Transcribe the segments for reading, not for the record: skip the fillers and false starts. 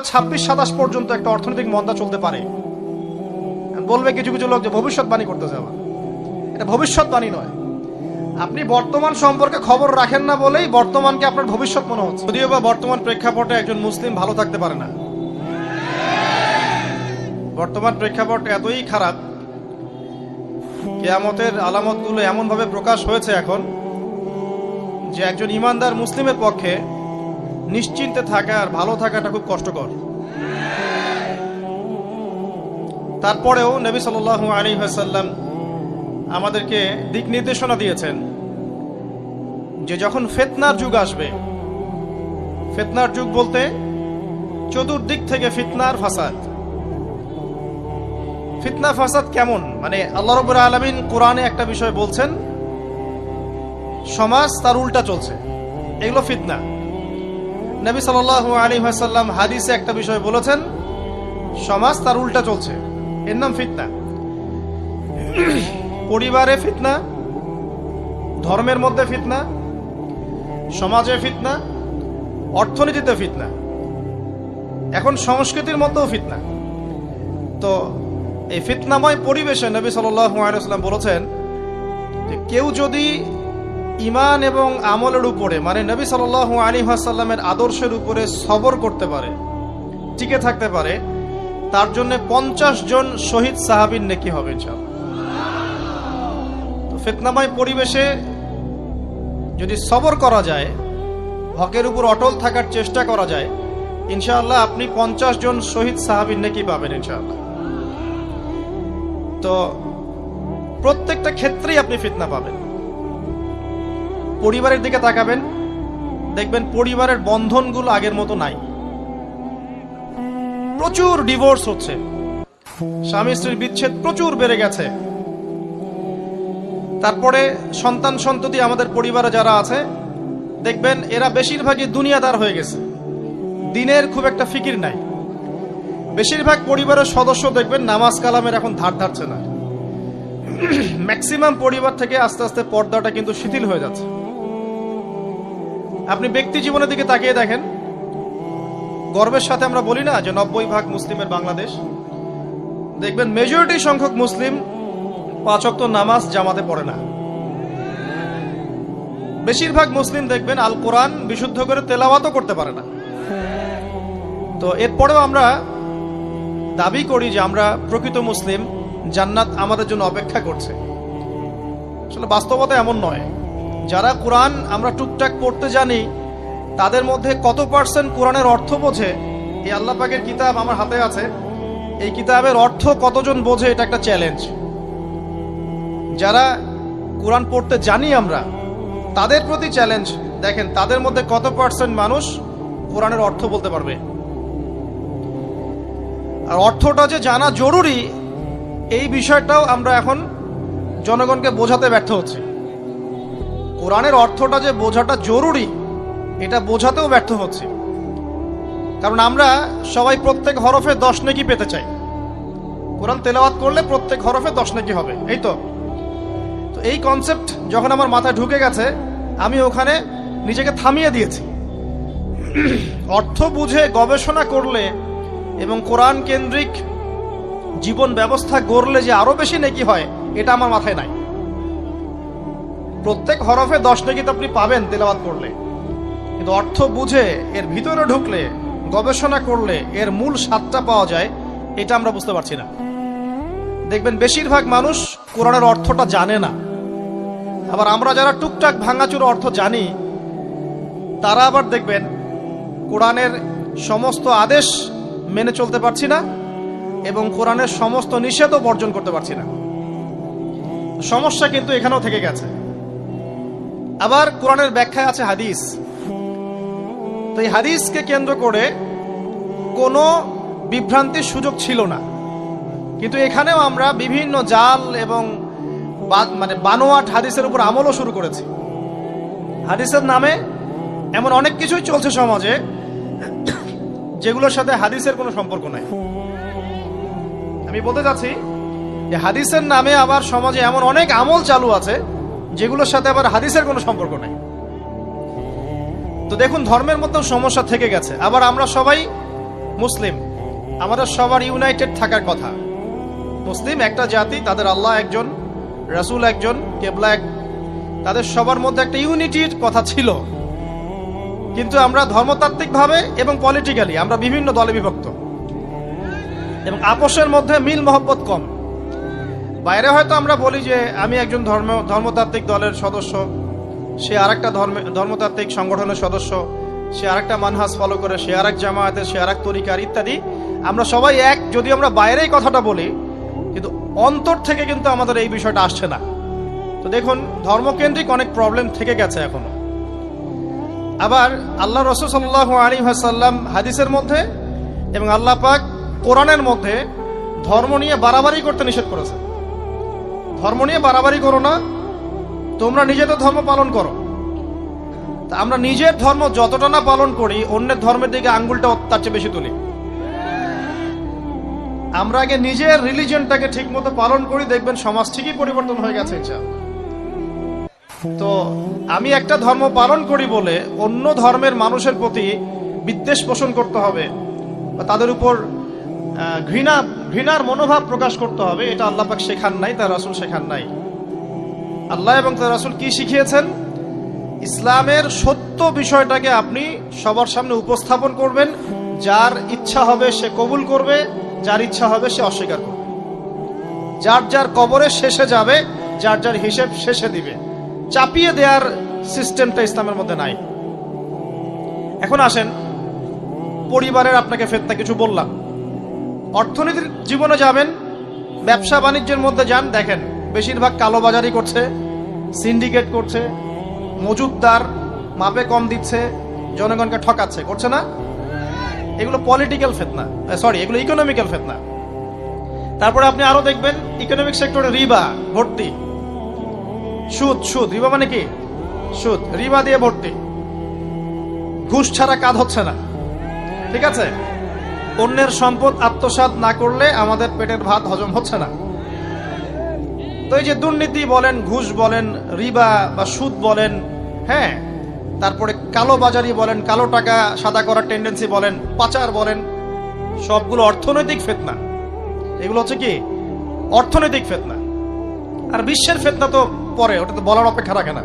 2026-27 পর্যন্ত একটা অর্থনৈতিক মন্দা চলতে পারে। বলবে কিছু কিছু লোক যে ভবিষ্যৎবাণী করতেছে, আবার এটা ভবিষ্যৎবাণী নয়। আপনি বর্তমান সম্পর্কে খবর রাখেন না বলেই বর্তমানকে আপনার ভবিষ্যৎ মনে হচ্ছে, যদিও বা বর্তমান প্রেক্ষাপটে একজন মুসলিম ভালো থাকতে পারে না। বর্তমান প্রেক্ষাপট এতই খারাপ, কিয়ামতের আলামতগুলো এমন ভাবে প্রকাশ হয়েছে এখন যে একজন ইমানদার মুসলিমের পক্ষে নিশ্চিন্তে থাকা আর ভালো থাকাটা খুব কষ্টকর। তারপরেও নবী সাল্লাল্লাহু আলাইহি ওয়াসাল্লাম আমাদেরকে দিক নির্দেশনা দিয়েছেন যে যখন ফিতনার যুগ আসবে, ফিতনার যুগ বলতে চতুর্দিক থেকে ফিতনার ফাসাদ। ফিতনা ফাসাদ কেমন, মানে আল্লাহ রাব্বুল আলামিন কোরআনে একটা বিষয় বলছেন, সমাজ তার উল্টা চলছে, এগুলো ফিতনা। নবী সাল্লাল্লাহু আলাইহি ওয়াসাল্লাম হাদিসে একটা বিষয় বলেছেন, সমাজ তার উল্টা চলছে, এর নাম ফিতনা। পরিবারে ফিতনা, ধর্মের মধ্যে ফিতনা, সমাজে ফিতনা, অর্থনীতিতে ফিতনা, এখন সংস্কৃতির মধ্যেও ফিতনা। তো এই ফিতনাময় পরিবেশে নবী সাল্লাল্লাহু আলাইহি ওয়াসাল্লাম বলেছেন যে কেউ যদি ঈমান এবং আমলের উপরে, মানে নবী সাল্লাল্লাহু আলাইহি ওয়াসাল্লামের আদর্শের উপরে সবর করতে পারে, টিকে থাকতে পারে, তার জন্য 50 জন শহীদ সাহাবীর নেকি হবে ইনশাআল্লাহ। তো ফিতনাময় পরিবেশে যদি সবর করা যায়, হকের উপর অটল থাকার চেষ্টা করা যায়, ইনশাআল্লাহ আপনি 50 জন শহীদ সাহাবীর নেকি পাবেন ইনশাআল্লাহ। তো প্রত্যেকটা ক্ষেত্রেই আপনি ফিতনা পাবেন। পরিবারের দিকে তাকাবেন, দেখবেন পরিবারের বন্ধনগুলো আগের মতো নাই, প্রচুর ডিভোর্স হচ্ছে, স্বামী স্ত্রীর বিচ্ছেদ প্রচুর বেড়ে গেছে। তারপরে সন্তান সন্ততি আমাদের পরিবারে যারা আছে, দেখবেন এরা বেশিরভাগই দুনিয়াদার হয়ে গেছে, দিনের খুব একটা ফিকির নাই। বেশিরভাগ পরিবারের সদস্য দেখবেন নামাজ কালামের এখন ধার ধারছে না। ম্যাক্সিমাম পরিবার থেকে আস্তে আস্তে পর্দাটা কিন্তু শিথিল হয়ে যাচ্ছে। আপনি ব্যক্তি জীবনের দিকে তাকিয়ে দেখেন, গর্বের সাথে আমরা বলি না যে 90% মুসলিমের বাংলাদেশ, দেখবেন মেজরিটি সংখ্যক মুসলিম 5 ওয়াক্ত নামাজ জামাতে পড়ে না। বেশিরভাগ মুসলিম দেখবেন আল কোরআন বিশুদ্ধ করে তেলাওয়াতও করতে পারে না। তো এরপরেও আমরা দাবি করি যে আমরা প্রকৃত মুসলিম, জান্নাত আমাদের জন্য অপেক্ষা করছে। আসলে বাস্তবতা এমন নয়। যারা কোরআন আমরা টুকটাক পড়তে জানি, তাদের মধ্যে কত পার্সেন্ট কোরআনের অর্থ বোঝে? এই আল্লাহ পাকের কিতাব আমার হাতে আছে, এই কিতাবের অর্থ কতজন বোঝে, এটা একটা চ্যালেঞ্জ। যারা কোরআন পড়তে জানি আমরা, তাদের প্রতি চ্যালেঞ্জ, দেখেন তাদের মধ্যে কত পার্সেন্ট মানুষ কোরআনের অর্থ বলতে পারবে। আর অর্থটা যে জানা জরুরি, এই বিষয়টাও আমরা এখন জনগণকে বোঝাতে ব্যর্থ হচ্ছি। কোরআনের অর্থটা যে বোঝাটা জরুরি, এটা বোঝাতেও ব্যর্থ হচ্ছে। কারণ আমরা সবাই প্রত্যেক হরফে 10 নেকি পেতে চাই। কোরআন তেলাওয়াত করলে প্রত্যেক হরফে 10 নেকি হবে, এই তো। তো এই কনসেপ্ট যখন আমার মাথায় ঢুকে গেছে, আমি ওখানে নিজেকে থামিয়ে দিয়েছি। অর্থ বুঝে গবেষণা করলে এবং কোরআন কেন্দ্রিক জীবন ব্যবস্থা গড়লে যে আরো বেশি নেকি হয়, এটা আমার মাথায় নাই। প্রত্যেক হরফে 10 নেকি তো আপনি পাবেন তেলাওয়াত করলে, কিন্তু অর্থ বুঝে এর ভিতরে ঢুকলে, গবেষণা করলে এর মূল স্বাদটা পাওয়া যায়, এটা আমরা বুঝতে পারছি না। দেখবেন বেশিরভাগ মানুষ কোরআনের অর্থটা জানে না। আবার আমরা যারা টুকটাক ভাঙাচুরো অর্থ জানি, তারা আবার দেখবেন কোরআনের সমস্ত আদেশ মেনে চলতে পারছি না এবং কোরআনের সমস্ত নিষেধও বর্জন করতে পারছি না। সমস্যা কিন্তু এখানেও থেকে গেছে। আবার কোরআনের ব্যাখ্যায় আছে হাদিস। তো এই হাদিসকে কেন্দ্র করে কোনো বিভ্রান্তির সুযোগ ছিল না, কিন্তু এখানেও আমরা বিভিন্ন জাল এবং বানোয়াট হাদিসের উপর আমলও শুরু করেছি। হাদিসের নামে এমন অনেক কিছুই চলছে সমাজে যেগুলোর সাথে হাদিসের কোনো সম্পর্ক নাই। আমি বলতে চাচ্ছি যে হাদিসের নামে আবার সমাজে এমন অনেক আমল চালু আছে যেগুলোর সাথে আবার হাদিসের কোনো সম্পর্ক নাই। তো দেখুন, ধর্মের মধ্যেও সমস্যা থেকে গেছে। আবার আমরা সবাই মুসলিম, আমাদের সবার ইউনাইটেড থাকার কথা। মুসলিম একটা জাতি, তাদের আল্লাহ একজন, রাসূল একজন, কেবলা এক, তাদের সবার মধ্যে একটা ইউনিটির কথা ছিল। কিন্তু আমরা ধর্মতাত্ত্বিকভাবে এবং পলিটিক্যালি আমরা বিভিন্ন দলে বিভক্ত এবং আপোষের মধ্যে মিল মহব্বত কম। বাইরে হয়তো আমরা বলি যে আমি একজন ধর্মতাত্ত্বিক দলের সদস্য, সে আরেকটা ধর্মতাত্ত্বিক সংগঠনের সদস্য, সে আরেকটা মানহাজ ফলো করে, সে আরেক জামায়াতের, সে আরেক তরিকার ইত্যাদি। আমরা সবাই এক, যদি আমরা বাইরেই কথাটা বলি, কিন্তু অন্তর থেকে কিন্তু আমাদের এই বিষয়টা আসছে না। তো দেখুন, ধর্মকেন্দ্রিক অনেক প্রবলেম থেকে গেছে এখনো। আবার আল্লাহ রাসূল সাল্লাল্লাহু আলাইহি ওয়াসাল্লাম হাদিসের মধ্যে এবং আল্লাহ পাক কোরআনের মধ্যে ধর্ম নিয়ে বাড়াবাড়ি করতে নিষেধ করেছে। ধর্ম নিয়ে বাড়াবাড়ি করো না, তোমরা নিজেদের ধর্ম পালন করো। তা আমরা নিজের ধর্ম যতটা না পালন করি, অন্যের ধর্মের দিকে আঙ্গুলটা তার চেয়ে বেশি তুলি। আমরা আগে নিজের রিলিজিয়নটাকে ঠিক মতো পালন করি, দেখবেন সমাজ ঠিকই পরিবর্তন হয়ে গেছে ইনশাআল্লাহ। তো আমি একটা ধর্ম পালন করি বলে অন্য ধর্মের মানুষের প্রতি বিদ্বেষ পোষণ করতে হবে বা তাদের উপর ঘৃণার মনোভাব প্রকাশ করতে হবে, এটা আল্লাহ পাক শেখান নাই, তার রাসূল শেখান নাই। আল্লাহ এবং তার রাসূল কি শিখিয়েছেন? ইসলামের সত্য বিষয়টাকে আপনি সবার সামনে উপস্থাপন করবেন, যার ইচ্ছা হবে সে কবুল করবে, যার ইচ্ছা হবে সে অস্বীকার করবে। যার যার কবরের শেষে যাবে, যার যার হিসেব শেষে দিবে। চাপিয়ে দেওয়ার সিস্টেমটা ইসলামের মধ্যে নাই। এখন আসেন, পরিবারের আপনাকে ফেতনা কিছু বললাম। অর্থনীতির জীবনে যাবেন, ব্যবসা বাণিজ্যের মধ্যে যান, দেখেন বেশিরভাগ কালোবাজারি করছে, সিন্ডিকেট করছে, মজুতদার মাপে কম দিচ্ছে, জনগণকে ঠকাচ্ছে, করছে না? এগুলো পলিটিক্যাল ফিতনা, সরি, এগুলো ইকোনমিক্যাল ফিতনা। তারপরে আপনি আরো দেখবেন ইকোনমিক সেক্টরে রিবা ভর্তি, সুদ রিবা মানে কি? সুদ, রিবা দিয়ে ভর্তি, ঘুষ ছাড়া কাজ হচ্ছে না। ঠিক আছে, অন্যের সম্পদ আত্মসাৎ না করলে আমাদের পেটের ভাত হজম হচ্ছে না। তো এই যে দুর্নীতি বলেন, ঘুষ বলেন, রিবা বা সুদ বলেন, হ্যাঁ, তারপরে কালো বাজারি বলেন, কালো টাকা সাদা করার টেন্ডেন্সি বলেন, পাচার বলেন, সবগুলো অর্থনৈতিক ফিতনা। এগুলো হচ্ছে কি? অর্থনৈতিক ফিতনা। আর বিশ্বের ফিতনা তো পরে, ওটা তো বলার অপেক্ষা রাখে না।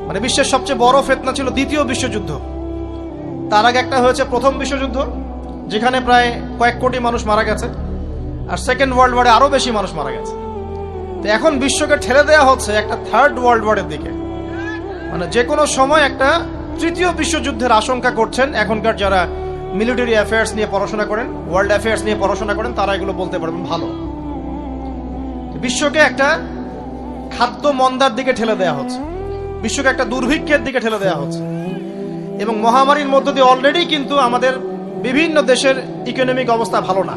মানে বিশ্বের সবচেয়ে বড় ফিতনা ছিল দ্বিতীয় বিশ্বযুদ্ধ। তার আগে একটা হয়েছে প্রথম বিশ্বযুদ্ধ, যেখানে প্রায় কয়েক কোটি মানুষ মারা গেছে, আর সেকেন্ড ওয়ার্ল্ড ওয়ারে আরো বেশি মানুষ মারা গেছে। তো এখন বিশ্বকে ঠেলে দেওয়া হচ্ছে একটা থার্ড ওয়ার্ল্ড ওয়ারের দিকে। মানে যে কোনো সময় একটা তৃতীয় বিশ্বযুদ্ধের আশঙ্কা করছেন এখনকার যারা মিলিটারি অ্যাফেয়ার্স নিয়ে পড়াশোনা করেন, ওয়ার্ল্ড অ্যাফেয়ার্স নিয়ে পড়াশোনা করেন, তারা এগুলো বলতে পারবেন ভালো। বিশ্বকে একটা খাদ্য মন্দার দিকে ঠেলে দেওয়া হচ্ছে, বিশ্বকে একটা দুর্ভিক্ষের দিকে ঠেলে দেওয়া হচ্ছে। এবং মহামারীর মধ্য দিয়ে অলরেডি কিন্তু আমাদের বিভিন্ন দেশের ইকোনমিক অবস্থা ভালো না,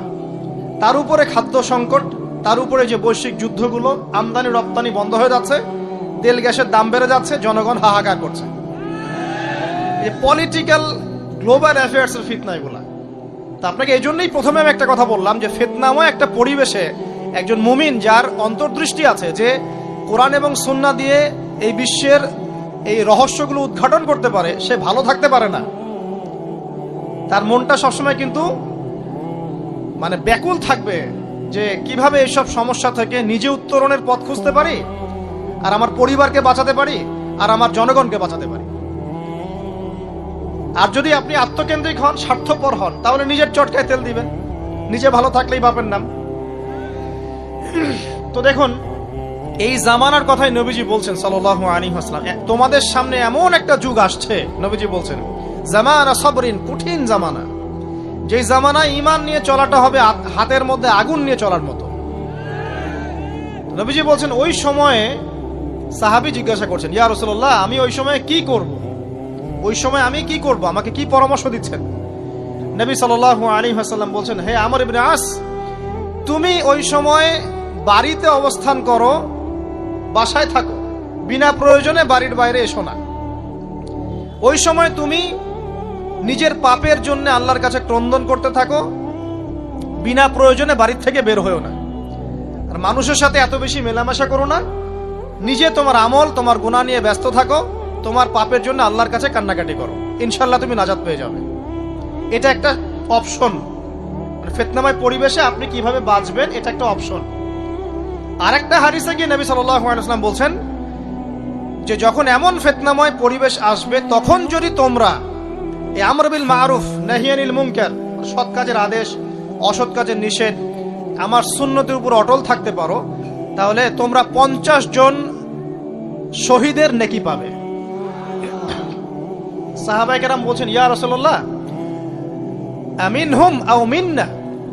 তার উপরে খাদ্য সংকট, তার উপরে যে বৈশ্বিক যুদ্ধগুলো, আমদানি রপ্তানি বন্ধ হয়ে যাচ্ছে, তেল গ্যাসের দাম বেড়ে যাচ্ছে, জনগণ হাহাকার করছে। এই পলিটিক্যাল গ্লোবাল অ্যাফেয়ার্সের ফিতনা এগুলা। তা আপনাকে এই জন্যই প্রথমে আমি একটা কথা বললাম যে ফিতনাময় একটা পরিবেশে একজন মুমিন যার অন্তর্দৃষ্টি আছে, যে কোরআন এবং সুন্নাহ দিয়ে এই বিশ্বের এই রহস্যগুলো উদ্ঘাটন করতে পারে, সে ভালো থাকতে পারে না। তার মনটা সবসময় কিন্তু মানে ব্যাকুল থাকবে যে কিভাবে এইসব সমস্যা থেকে নিজে উত্তরণের পথ খুঁজতে পারি, আর আমার পরিবারকে বাঁচাতে পারি, আর আমার জনগণকে বাঁচাতে পারি। আর যদি আপনি আত্মকেন্দ্রিক হন, স্বার্থপর হন, তাহলে নিজের চটকায় তেল দিবেন, নিজে ভালো থাকলেই বাপের নাম। তো দেখুন, এই জামানার কথাই নবীজি বলছেন সাল্লাল্লাহু আলাইহি ওয়াসাল্লাম, তোমাদের সামনে এমন একটা যুগ আসছে, নবীজি বলছেন জামানা সবরিন, কঠিন জামানা, যে জামানায় ঈমান নিয়ে চলাটা হবে হাতের মধ্যে আগুন নিয়ে চলার মতো। নবীজি বলছেন ওই সময়ে সাহাবী জিজ্ঞাসা করছেন, ইয়া রাসূলুল্লাহ, আমি ওই সময়ে কি করব? ওই সময় আমি কি করব? আমাকে কি পরামর্শ দিচ্ছেন? নবী সাল্লাল্লাহু আলাইহি ওয়াসাল্লাম বলছেন, হে আমর ইবনে আস, তুমি ওই সময় বাড়িতে অবস্থান করো, বাসায় থাকো, বিনা প্রয়োজনে বাড়ির বাইরে এসো না। ওই সময় তুমি নিজের পাপের জন্য আল্লাহর কাছে ক্রন্দন করতে থাকো, বিনা প্রয়োজনে বাড়ির থেকে বের হয়েও না। আর মানুষের সাথে এত বেশি মেলামেশা করো না, নিজে তোমার আমল, তোমার গুনাহ নিয়ে ব্যস্ত থাকো, তোমার পাপের জন্য আল্লাহর কাছে কান্নাকাটি করো, ইনশাআল্লাহ তুমি নাজাত পেয়ে যাবে। এটা একটা অপশন, মানে ফিতনাময় পরিবেশে আপনি কিভাবে বাঁচবেন এটা একটা অপশন। আরেকটা হাদিসে গিয়ে নবী সাল্লাল্লাহু আলাইহি ওয়াসাল্লাম বলছেন যে যখন এমন ফিতনাময় পরিবেশ আসবে তখন যদি তোমরা এই আমর বিল মারুফ নাহি আনিল মুনকার, সৎ কাজের আদেশ অসৎ কাজের নিষেধ, আমার সুন্নতের উপর অটল থাকতে পারো, তাহলে তোমরা 50 জন শহীদের নেকি পাবে। সাহাবায়ে কেরাম বলছেন, ইয়া রাসূলুল্লাহ আমিনহুম আও মিন্না,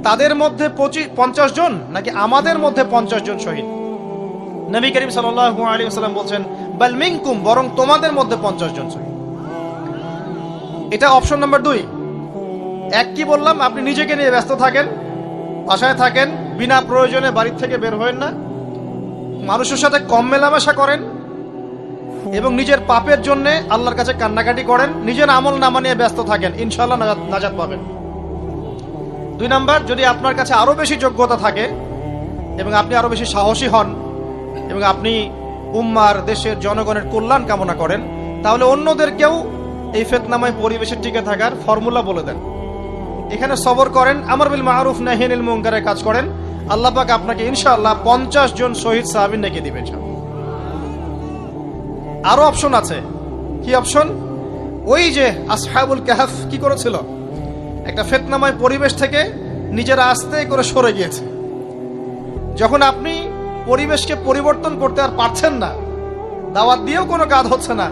তাদের মধ্যে 50 জন নাকি আমাদের মধ্যে 50 জন শহীদ? নবী করিম সাল্লাল্লাহু আলাইহি ওয়াসাল্লাম বলছেন, বাল মিনকুম, বরং তোমাদের মধ্যে 50 জন শহীদ। এটা অপশন নাম্বার 2। এক কি বললাম, আপনি নিজেকে নিয়ে ব্যস্ত থাকেন, বাসায় থাকেন, বিনা প্রয়োজনে বাড়ি থেকে বের হবেন না, মানুষের সাথে কম মেলামেশা করেন এবং নিজের পাপের জন্য আল্লাহর কাছে কান্নাকাটি করেন, নিজের আমল নামা নিয়ে ব্যস্ত থাকেন, ইনশাআল্লাহ নাজাত পাবেন। 2 নাম্বার, যদি আপনার কাছে আরো বেশি যোগ্যতা থাকে এবং আপনি আরো বেশি সাহসী হন এবং আপনি উম্মার দেশের জনগণের কল্যাণ কামনা করেন, তাহলে অন্যদেরকেও এই ফিতনাময় পরিবেশে টিকে থাকার ফর্মুলা বলে দেন। এখানে সবর করেন, আমর বিল মারুফ নাহি আনিল মুনকারের কাজ করেন, আল্লাহ পাক আপনাকে ইনশাআল্লাহ 50 জন শহীদ সাহাবী নেকি দিবেন। আরো অপশন আছে। কি অপশন? ওই যে আসহাবুল কাহফ কি করেছিল, একটা ফিতনাময় পরিবেশ থেকে নিজেরা আস্তে করে সরে গিয়েছে। যখন আপনি পরিবেশকে পরিবর্তন করতে আর পারছেন না, দাওয়াত দিয়েও কোনো কাজ হচ্ছে না,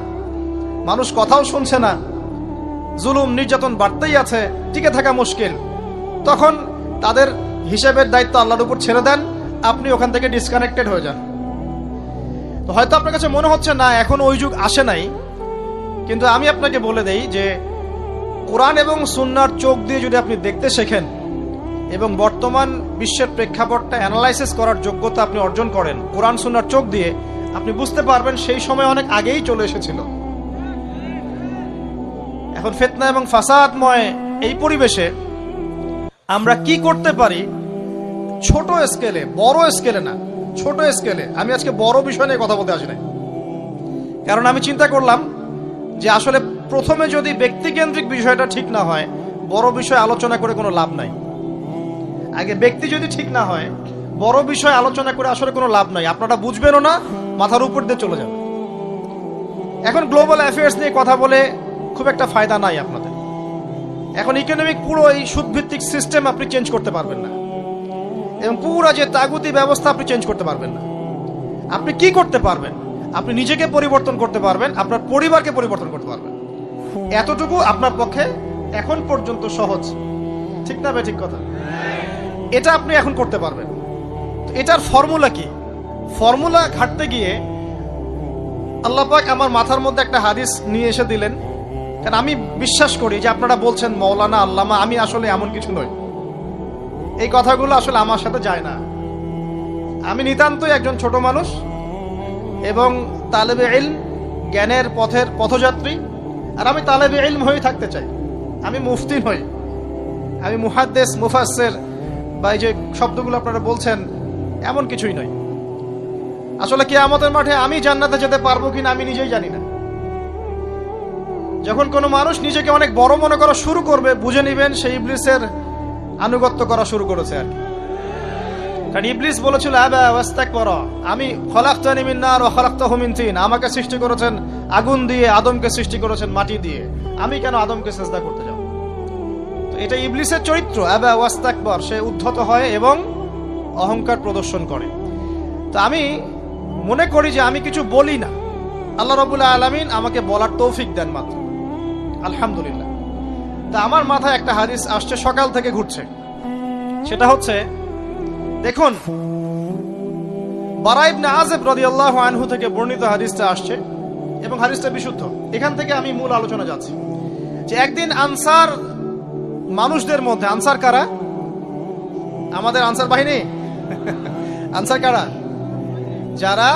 মানুষ কথাও শুনছে না, জুলুম নির্যাতন বাড়তেই আছে, টিকে থাকা মুশকিল, তখন তাদের হিসাবের দায়িত্ব আল্লাহর উপর ছেড়ে দেন, আপনি ওখান থেকে ডিসকানেক্টেড হয়ে যান। তো হয়তো আপনার কাছে মনে হচ্ছে না এখন ওই যুগ আসে নাই, কিন্তু আমি আপনাকে বলে দেই যে কোরআন এবং সুন্নাহর চোখ দিয়ে যদি আপনি দেখতে শেখেন এবং বর্তমান বিশ্বের প্রেক্ষাপটটা অ্যানালাইসিস করার যোগ্যতা আপনি অর্জন করেন কোরআন সুন্নাহর চোখ দিয়ে, আপনি বুঝতে পারবেন সেই সময় অনেক আগেই চলে এসেছিল। এখন ফিতনা এবং ফাসাদময় এই পরিবেশে আমরা কি করতে পারি, ছোট স্কেলে, বড় স্কেলে না, ছোট স্কেলে। আমি আজকে বড় বিষয় নিয়ে কথা বলতে আসি নাই, কারণ আমি চিন্তা করলাম যে আসলে প্রথমে যদি ব্যক্তিকেন্দ্রিক বিষয়টা ঠিক না হয়, বড় বিষয় আলোচনা করে কোনো লাভ নাই। আগে ব্যক্তি যদি ঠিক না হয়, বড় বিষয় আলোচনা করে আসলে কোনো লাভ নাই, আপনারা বুঝবেনও না, মাথার উপর দিয়ে চলে যাবে। এখন গ্লোবাল অ্যাফেয়ার্স নিয়ে কথা বলে খুব একটা ফায়দা নাই আপনাদের। এখন ইকোনমিক পুরো এই সুদভিত্তিক সিস্টেম আপনি চেঞ্জ করতে পারবেন না, এবং পুরো যে তাগুতি ব্যবস্থা আপনি চেঞ্জ করতে পারবেন না। আপনি কি করতে পারবেন? আপনি নিজেকে পরিবর্তন করতে পারবেন, আপনার পরিবারকে পরিবর্তন করতে পারবেন। এতটুকু আপনার পক্ষে এখন পর্যন্ত সহজ, ঠিক না ভাই? ঠিক কথা। এটা আপনি এখন করতে পারবেন। তো এটার ফর্মুলা কি? ফর্মুলা ঘাটতে গিয়ে আল্লাহ পাক আমার মাথার মধ্যে একটা হাদিস নিয়ে এসে দিলেন, কারণ আমি বিশ্বাস করি যে আপনারা বলছেন মৌলানা আল্লামা, আমি আসলে এমন কিছু নই, এই কথাগুলো আসলে আমার সাথে যায় না। আমি নিতান্তই একজন ছোট মানুষ এবং তালেবে ইলম, জ্ঞানের পথের পথযাত্রী, আর আমি তালেবে ইলম হয়ে থাকতে চাই। আমি মুফতি নই, আমি মুহাদ্দিস, মুফাসসির বা এই যে শব্দগুলো আপনারা বলছেন, এমন কিছুই নয়। আসলে কিয়ামতের মাঠে আমি জান্নাতে যেতে পারবো কিনা আমি নিজেই জানি না। যখন কোনো মানুষ নিজেকে অনেক বড় মনে করা শুরু করবে, বুঝে নিবেন সেই ইবলিসের আনুগত্য করা শুরু করেছে আর কি। কারণ ইবলিস বলেছিল আবা ওয়াস্তাকবারা, আমি খলাকতানি মিন নার ওয়া খলাকতাহু মিন তিন, আমাকে সৃষ্টি করেছেন আগুন দিয়ে, আদমকে সৃষ্টি করেছেন মাটি দিয়ে, আমি কেন আদমকে সিজদা করতে যাব? তো এটা ইবলিসের চরিত্র, আবা ওয়াস্তাকবার, সে উদ্ধত হয় এবং অহংকার প্রদর্শন করে। তো আমি মনে করি যে আমি কিছু বলি না, আল্লাহ রাব্বুল আলামিন আমাকে বলার তৌফিক দেন মাত্র, আলহামদুলিল্লাহ। তা আমার মাথায় একটা হাদিস আসছে, সকাল থেকে ঘুরছে। সেটা হচ্ছে, দেখুন, বারা ইবনে আযিব রাদিয়াল্লাহু আনহু থেকে বর্ণিত হাদিসটা আসছে এবং হাদিসটা বিশুদ্ধ। এখান থেকে আমি মূল আলোচনা যাচ্ছি যে একদিন আনসার মানুষদের মধ্যে, আনসার কারা? আমাদের আনসার বাহিনী। আনসার কারা? যারা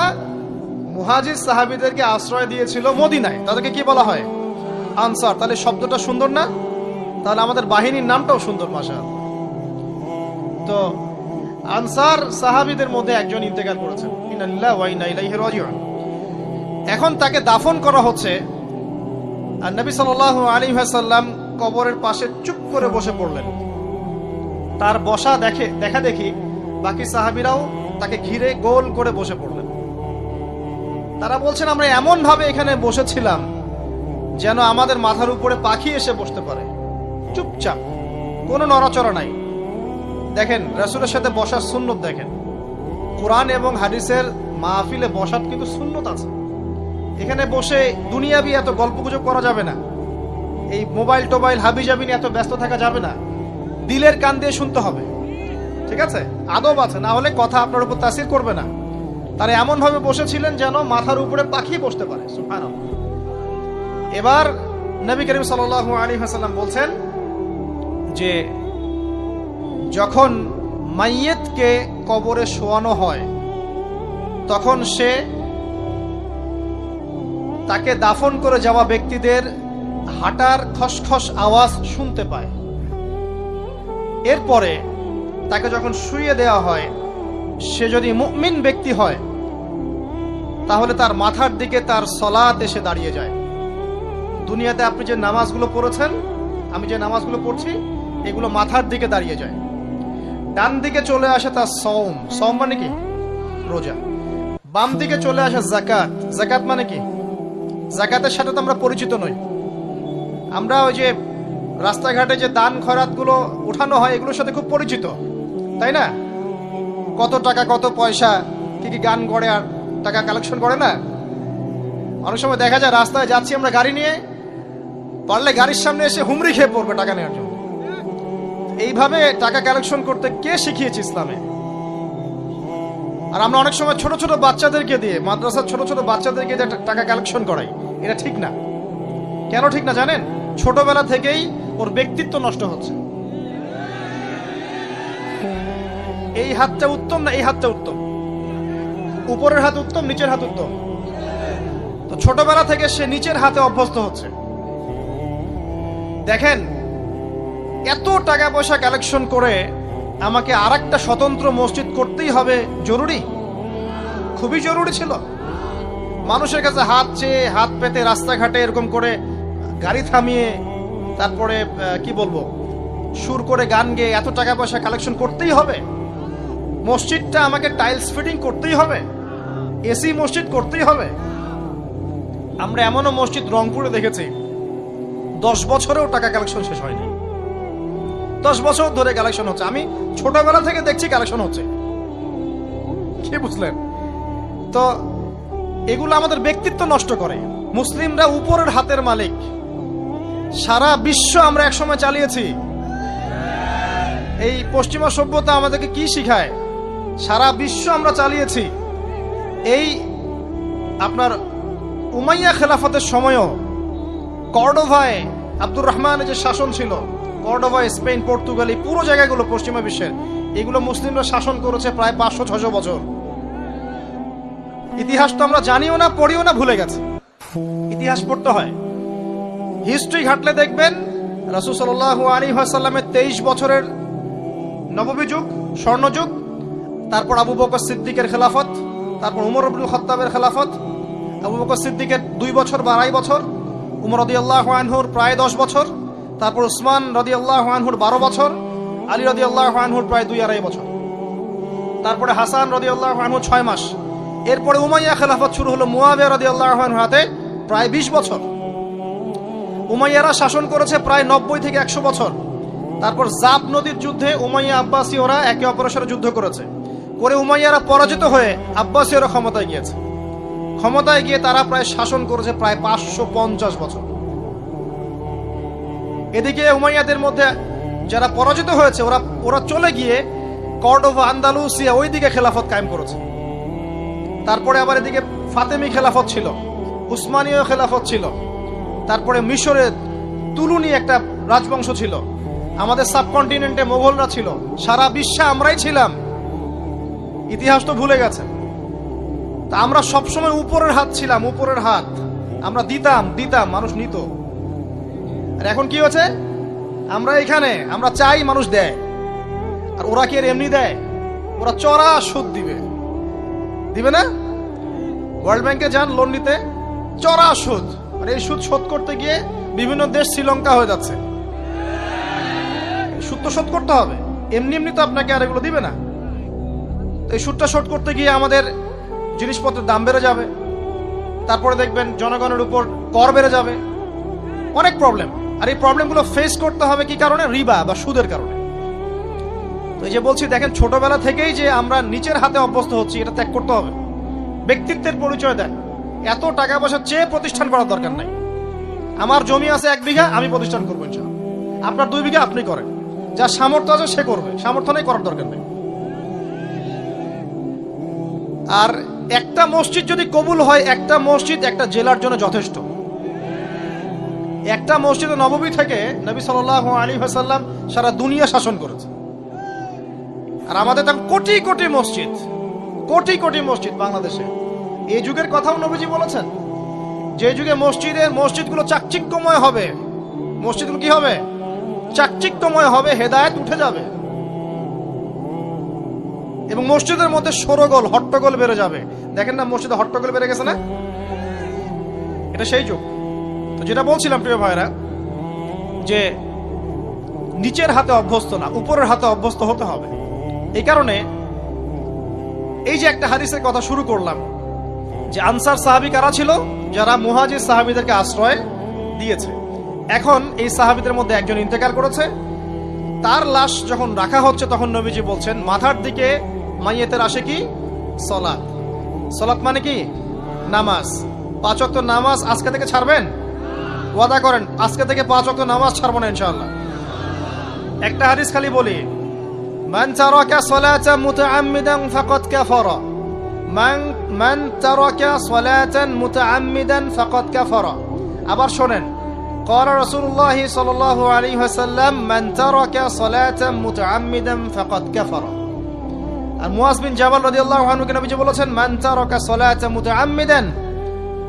মুহাজির সাহাবীদেরকে আশ্রয় দিয়েছিল মদিনায়, তাদেরকে কি বলা হয়? আনসার। তাহলে শব্দটা সুন্দর না? তাহলে আমাদের বাহিনীর নামটাও সুন্দর, মাশাআল্লাহ। তো আনসার সাহাবীদের মধ্যে একজন ইন্তেকাল করেছেন, ইন্না লিল্লাহি ওয়া ইন্না ইলাইহি রাজিউন। এখন তাকে দাফন করা হচ্ছে, আর নবী সাল্লাল্লাহু আলাইহি ওয়াসাল্লাম কবরের পাশে চুপ করে বসে পড়লেন। তার বসা দেখা দেখি বাকি সাহাবীরাও তাকে ঘিরে গোল করে বসে পড়লেন। তারা বলছেন, আমরা এমন ভাবে এখানে বসেছিলাম যেন আমাদের মাথার উপরে পাখি এসে বসতে পারে, চুপচাপ, কোনো নড়াচড়া নাই। দেখেন রাসূলের সাথে বসার সুন্নত দেখেন। কোরআন এবং হাদিসের মাহফিলে বসার কিন্তু সুন্নত আছে। এখানে বসে দুনিয়াবি এত গল্পগুজব করা যাবে না, এই মোবাইল টোবাইল হাবিজাবি নিয়ে এত ব্যস্ত থাকা যাবে না, দিলের কান দিয়ে শুনতে হবে, ঠিক আছে? আদব আছে, না হলে কথা আপনার উপর তাসির করবে না। তারা এমন ভাবে বসেছিলেন যেন মাথার উপরে পাখি বসতে পারে। সুবহানাল্লাহ। এবার নবী করিম সাল্লাল্লাহু আলাইহি ওয়াসাল্লাম বলছেন যে যখন মাইয়েতকে কবরে শোয়ানো হয় তখন সে তাকে দাফন করে যাওয়া ব্যক্তিদের হাঁটার খসখস আওয়াজ শুনতে পায়। এরপরে তাকে যখন শুইয়ে দেওয়া হয়, সে যদি মুমিন ব্যক্তি হয় তাহলে তার মাথার দিকে তার সলাত এসে দাঁড়িয়ে যায়। দুনিয়াতে আপনি যে নামাজগুলো পড়েছেন, আমি যে নামাজগুলো পড়ছি, এগুলো মাথার দিকে দাঁড়িয়ে যায়। ডান দিকে চলে আসে তার সওম মানে কি? রোজা। বাম দিকে চলে আসে যাকাত। যাকাত মানে কি? যাকাতের সাথে তো আমরা পরিচিত নই। আমরা ওই যে রাস্তাঘাটে যে দান খয়রাতগুলো উঠানো হয় এগুলোর সাথে খুব পরিচিত, তাই না? কত টাকা, কত পয়সা, কি কি গান করে আর টাকা কালেকশন করে না? অনেক সময় দেখা যায় রাস্তায় যাচ্ছি আমরা গাড়ি নিয়ে, পারলে গাড়ির সামনে এসে হুমড়ি খেয়ে পড়বে টাকা নেওয়ার জন্য। এইভাবে টাকা কালেকশন করতে কে শিখিয়েছে ইসলামে? আর আমরা অনেক সময় ছোট ছোট বাচ্চাদেরকে দিয়ে, মাদ্রাসার ছোট ছোট বাচ্চাদেরকে দিয়ে টাকা কালেকশন করাই। এটা ঠিক না। কেন ঠিক না জানেন? ছোটবেলা থেকেই ওর ব্যক্তিত্ব নষ্ট হচ্ছে। এই হাতটা উত্তম না এই হাতটা উত্তম? উপরের হাত উত্তম, নিচের হাত উত্তম? তো ছোটবেলা থেকে সে নিচের হাতে অভ্যস্ত হচ্ছে। দেখেন, এত টাকা পয়সা কালেকশন করে আমাকে আরেকটা স্বতন্ত্র মসজিদ করতেই হবে জরুরি? খুবই জরুরি ছিল। মানুষের কাছে হাত চেয়ে, হাত পেতে রাস্তাঘাটে এরকম করে গাড়ি থামিয়ে, তারপরে কি বলবো, সুর করে গান গেয়ে এত টাকা পয়সা কালেকশন করতেই হবে? মসজিদটা আমাকে টাইলস ফিটিং করতেই হবে? এসি মসজিদ করতেই হবে? আমরা এমনও মসজিদ রংপুরে দেখেছি 10 বছরেও টাকা কালেকশন শেষ হয়নি। 10 বছর ধরে কালেকশন হচ্ছে। আমি ছোটবেলা থেকে দেখছি কালেকশন হচ্ছে। কি বুঝলেন? তো এগুলো আমাদের ব্যক্তিত্ব নষ্ট করে। মুসলিমরা উপরের হাতের মালিক। সারা বিশ্ব আমরা একসময় চালিয়েছি। এই পশ্চিমা সভ্যতা আমাদেরকে কি শিখায়? সারা বিশ্ব আমরা চালিয়েছি। এই আপনার উমাইয়া খেলাফতের সময়ও কর্ডোভায় আব্দুর রহমানের যে শাসন ছিল, কর্ডোভায়, স্পেন, পর্তুগাল, এই পুরো জায়গাগুলো পশ্চিমা বিশ্বের, এগুলো মুসলিমরা শাসন করেছে প্রায় 500-600 বছর। ইতিহাস তো আমরা জানিও না, পড়িও না, ভুলে গেছে। ইতিহাস পড়তে হয়। হিস্ট্রি ঘাটলে দেখবেন রাসূল সাল্লাল্লাহু আলাইহি ওয়াসাল্লামের 23 বছরের নববী যুগ, স্বর্ণযুগ, তারপর আবু বকর সিদ্দিকের খেলাফত, তারপর উমর ইবনুল খাত্তাবের খেলাফত। আবু বকর সিদ্দিকের 2 বছর বা 2.5 বছর, উমর রাদিয়াল্লাহু আনহুর প্রায় 10 বছর, তারপর উসমান রাদিয়াল্লাহু আনহুর 12 বছর, আলী রাদিয়াল্লাহু আনহুর প্রায় 2-2.5 বছর, তারপরে হাসান রাদিয়াল্লাহু আনহু 6 মাস। এরপরে উমাইয়া খেলাফত শুরু হলো মুয়াবিয়া রাদিয়াল্লাহু আনহুর হাতে, প্রায় 20 বছর। উমাইয়ারা শাসন করেছে প্রায় 90 থেকে 100 বছর। তারপর জাব নদীর যুদ্ধে উমাইয়া আব্বাসীয়রা একে অপরের সাথে যুদ্ধ করেছে, করে উমাইয়ারা পরাজিত হয়ে আব্বাসীয়রা ক্ষমতায় গিয়েছে। ক্ষমতায় গিয়ে তারা প্রায় শাসন করেছে প্রায় 550 বছর। এদিকে উমাইয়াদের মধ্যে যারা পরাজিত হয়েছে ওরা চলে গিয়ে কর্ডোভা, আন্দালুসিয়া, ওইদিকে খেলাফত কায়েম করেছে। তারপরে আবার এদিকে ফাতেমি খেলাফত ছিল, উসমানীয় খেলাফত ছিল, তারপরে মিশরে তুলুনি একটা রাজবংশ ছিল, আমাদের সাবকন্টিনেন্টে মোগলরা ছিল, সারা বিশ্বে আমরাই ছিলাম। ইতিহাস তো ভুলে গেছে। তা আমরা সবসময় উপরের হাত ছিলাম, উপরের হাত। আমরা দিতাম, মানুষ নিত। আর এখন কি হচ্ছে? আমরা এখানে আমরা চাই, মানুষ দেয়। আর ওরা কি আর এমনি দেয়? ওরা চড়া সুদ দিবে না? ওয়ার্ল্ড ব্যাংকে যান লোন নিতে, চড়া সুদ। আর এই সুদ শোধ করতে গিয়ে বিভিন্ন দেশ শ্রীলঙ্কা হয়ে যাচ্ছে। তো শোধ করতে হবে, এমনি এমনি তো আপনাকে আর এগুলো দিবে না। এই সুদটা শোধ করতে গিয়ে আমাদের জিনিসপত্রের দাম বেড়ে যাবে, তারপরে দেখবেন জনগণের উপর কর বেড়ে যাবে, অনেক প্রবলেম। আর এই প্রবলেমগুলো ফেস করতে হবে কি কারণে? রিবা বা সুদের কারণে। তো এই যে বলছি, দেখেন ছোটবেলা থেকেই যে আমরা নিচের হাতে অভ্যস্ত হচ্ছি, এটা ত্যাগ করতে হবে। ব্যক্তিত্বের পরিচয় দেন। এত টাকা পয়সা চেয়ে প্রতিষ্ঠান করার দরকার নাই। আমার জমি আছে 1 বিঘা, আমি প্রতিষ্ঠান করবো ইনশাআল্লাহ। আপনার 2 বিঘা আপনি করেন, যার সামর্থ্য আছে সে করবে, সামর্থ্য নেই করার দরকার নেই। আর একটা মসজিদ যদি কবুল হয়, একটা মসজিদ একটা জেলার জন্য যথেষ্ট। একটা মসজিদে নববী থেকে নবী সাল্লাল্লাহু আলাইহি ওয়াসাল্লাম সারা দুনিয়া শাসন করেছে। আর আমাদের তো কোটি কোটি মসজিদ, কোটি কোটি মসজিদ বাংলাদেশে। এই যুগের কথাও নবীজি বলেছেন, যে যুগে মসজিদগুলো চাকচিক্যময় হবে, মসজিদগুলো কি হবে? চাকচিক্যময় হবে, হেদায়েত উঠে যাবে, এবং মসজিদের মধ্যে শোরগোল হট্টগোল বেড়ে যাবে। দেখেন না মসজিদে হট্টগোল বেড়ে গেছে না? এটা সেই যুগ। তো যেটা বলছিলাম প্রিয় ভাইরা, যে নিচের হাতে অভ্যস্ত না, উপরের হাতে অভ্যস্ত হতে হবে। এই কারণে এই যে একটা হাদিসের কথা শুরু করলাম, যে আনসার সাহাবী কারা ছিল? যারা মুহাজির সাহাবীদেরকে আশ্রয় দিয়েছে। এখন এই সাহাবীদের মধ্যে একজন ইন্তেকাল করেছে, তার লাশ যখন রাখা হচ্ছে তখন নবীজি বলছেন, মাথার দিকে মাইয়েতের আসে কি? সলাত। সলাত মানে কি? নামাজ। 5 ওয়াক্ত নামাজ আজকে থেকে ছাড়বেন? ওয়াদা করেন আজকে থেকে 5 ওয়াক্ত নামাজ ছাড়বো না ইনশাআল্লাহ। একটা হাদিস খালি বলি, মান তারাকা সালাতান মুতাআম্মিদান ফাকাদ কাফারা, মান তারাকা সালাতান মুতাআম্মিদান ফাকাদ কাফারা। আবার শোনেন, قال رسول الله صلى الله عليه وسلم من ترك صلاة متعمدا فقد كفر। আর মুয়াজ বিন জাবাল রাদিয়াল্লাহু আনহু কে নবীজি বলেছেন, মান তারাকা সালাতা মুতাআম্মিদান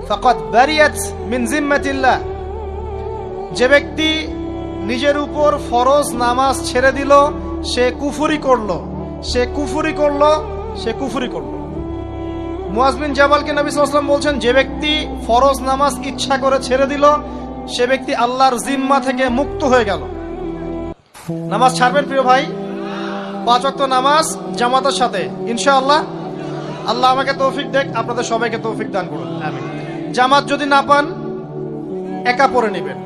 ফাকাদ বারিয়াত মিন জিম্মাতিল্লাহ। যে ব্যক্তি নিজের উপর ফরজ নামাজ ছেড়ে দিল, সে কুফরি করলো, সে কুফরি করলো, সে কুফরি করলো। মুয়াজ বিন জাবালকে নবী সাল্লাল্লাহু আলাইহি ওয়াসাল্লাম বলছেন, যে ব্যক্তি ফরজ নামাজ ইচ্ছা করে ছেড়ে দিল, সে ব্যক্তি আল্লাহর জিম্মা থেকে মুক্ত হয়ে গেল। নামাজ ছাড়বেন প্রিয় ভাই? 5 ওয়াক্ত নামাজ জামাতের সাথে ইনশাআল্লাহ। আল্লাহ আমাকে তৌফিক দেখ, আপনাদের সবাইকে তৌফিক দান করুন, আমিন। জামাত যদি না পান, একা পড়ে নেবেন,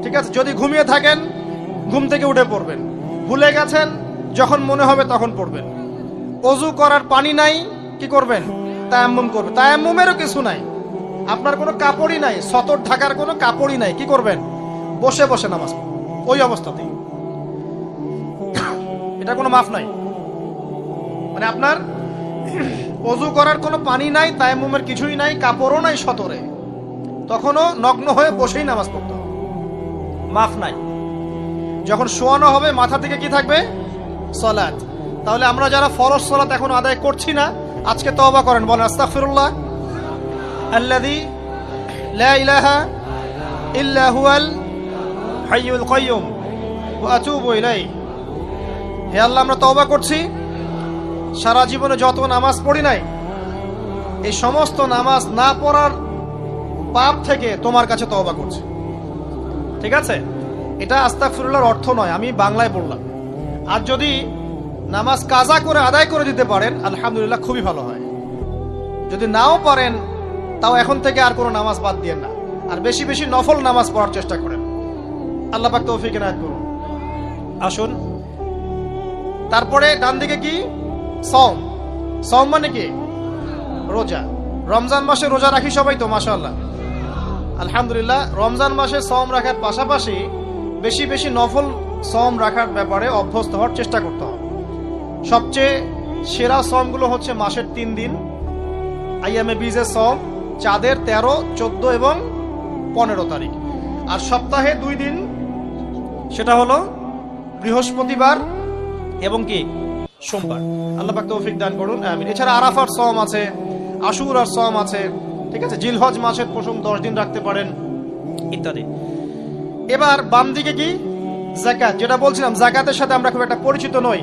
ঠিক আছে? যদি ঘুমিয়ে থাকেন, ঘুম থেকে উঠে পড়বেন। ভুলে গেছেন, যখন মনে হবে তখন পড়বেন। ওযু করার পানি নাই, কি করবেন? তায়াম্মুম করবেন। তায়াম্মুমেরও কিছু নাই, আপনার কোনো কাপড়ই নাই, সতর ঢাকার কোনো কাপড়ই নাই, কি করবেন? বসে বসে নামাজ ওই অবস্থাতেই। এটা কোনো মাফ নাই। মানে আপনার ওযু করার কোনো পানি নাই, তায়াম্মুমের কিছুই নাই, কাপড়ও নাই সতরে, তখনও নগ্ন হয়ে বসেই নামাজ পড়তে হবে, মাফ নাই। যখন শোয়ানো হবে, মাথা থেকে কি থাকবে? সালাত। তাহলে আমরা যারা ফরজ সালাত এখন আদায় করছি না, আজকে তওবা করেন, বলেন আস্তাগফিরুল্লাহ আল্লাযী লা ইলাহা ইল্লা হুয়াল হাইয়ুল কাইয়্যুম ওয়া আতুবু ইলাইহি। হে আল্লাহ, আমরা তওবা করছি, সারা জীবনে যত নামাজ পড়ি নাই, এই সমস্ত নামাজ না পড়ার পাপ থেকে তোমার কাছে তওবা করছি। ঠিক আছে? এটা আস্তাগফিরুল্লাহর অর্থ নয়, আমি বাংলায় বললাম। আর যদি নামাজ কাজা করে আদায় করে দিতে পারেন, আলহামদুলিল্লাহ, খুবই ভালো হয়। যদি নাও পারেন, তাও এখন থেকে আর কোনো নামাজ বাদ দিয়েন না, আর বেশি বেশি নফল নামাজ পড়ার চেষ্টা করেন। আল্লাহ পাক তৌফিক এনায়েত করুন। আসুন, তারপরে ডান দিকে কি? সওম। সওম মানে কি? রোজা। রমজান মাসে রোজা রাখি সবাই তো, মাশাআল্লাহ, আলহামদুলিল্লাহ। রমজান মাসে সওম রাখার পাশাপাশি বেশি বেশি নফল সওম রাখার ব্যাপারে অভ্যস্ত হওয়ার চেষ্টা করতে হবে। সবচেয়ে সেরা সওমগুলো হচ্ছে মাসের 3 দিন, আইয়ামে বীজের সওম, চাঁদের 13, 14 এবং 15 তারিখ। আর সপ্তাহে 2 দিন, সেটা হলো বৃহস্পতিবার এবং কি? সোমবার। আল্লাহ পাক তৌফিক দান করুন, আমিন। এছাড়া আরাফার সওম আছে, আশুরার সওম আছে, ঠিক আছে? জিলহজ মাসের প্রথম 10 দিন রাখতে পারেন, ইত্যাদি। এবার বাম দিকে কি? যাকাত। যেটা বলছিলাম, যাকাতের সাথে আমরা খুব একটা পরিচিত নই,